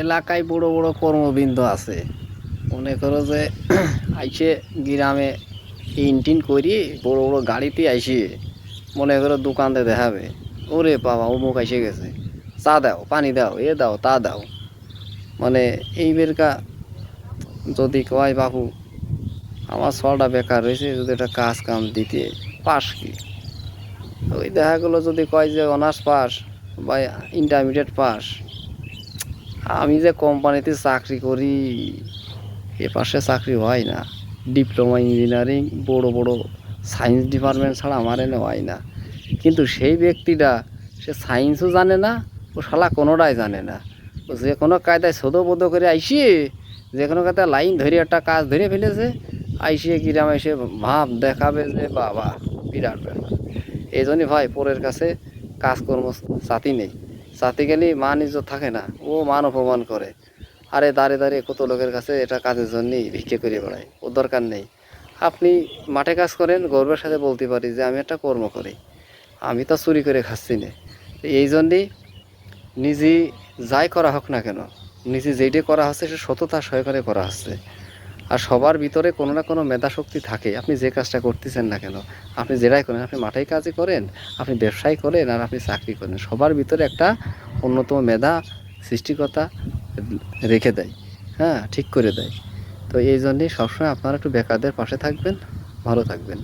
এলাকায় বড় বড় কর্মবিন্দু আছে, মনে করো যে আইসে গ্রামে ইনটিন করি বড় বড় গাড়িতে আইসি, মনে করো দোকানতে দেখাবে, ওরে বাবা অমুক এসে গেছে, চা দাও, পানি দাও, এ দাও, তা দাও। মানে এই বেরকা যদি কয় বাবু আমার ছটা বেকার রয়েছে, যদি একটা কাজ কাম দিতে, পাস কি, ওই দেখা গেলো যদি কয় যে অনার্স পাস বা ইন্টারমিডিয়েট পাস, আমি যে কোম্পানিতে চাকরি করি এ পাশে চাকরি হয় না, ডিপ্লোমা ইঞ্জিনিয়ারিং বড় বড় সায়েন্স ডিপার্টমেন্ট ছাড়া আমার এনে হয় না। কিন্তু সেই ব্যক্তিটা সে সায়েন্সও জানে না, ও শালা কোনোটাই জানে না, ও যে কোনো কায়দায় সোদোবোধ করে আইসিয়ে যে কোনো কায়দায় লাইন ধরে একটা কাজ ধরে ফেলেছে, আইসিয়ে গ্রামে এসে ভাব দেখাবে যে বাবা বিরাট ব্যাপার। এই জন্যই ভাই পরের কাছে কাজকর্ম চাতি নেই, চাতি গেলে মান ইজ্জত থাকে না, ও মান অপমান করে। আরে দাঁড়িয়ে দাঁড়িয়ে কত লোকের কাছে এটা কাজের জন্যই ভিক্ষে করে বেড়ায়, ওর দরকার নেই। আপনি মাঠে কাজ করেন, গর্বের সাথে বলতে পারি যে আমি একটা কর্ম করি, আমি তো চুরি করে খাচ্ছি না। এই জন্যেই নিজে যাই করা হোক না কেন, নিজে যেইটাই করা হচ্ছে সে সততার সহকারে করা হচ্ছে। আর সবার ভিতরে কোনো না কোনো মেধা শক্তি থাকে, আপনি যে কাজটা করতেছেন না কেন, আপনি যেটাই করেন, আপনি মাঠেই কাজই করেন, আপনি ব্যবসায় করেন, আর আপনি চাকরি করেন, সবার ভিতরে একটা অন্যতম মেধা সৃষ্টিকর্তা রেখে দেয়, হ্যাঁ ঠিক করে দেয়। তো এই জন্যেই সবসময় আপনারা একটু বেকারদের পাশে থাকবেন, ভালো থাকবেন।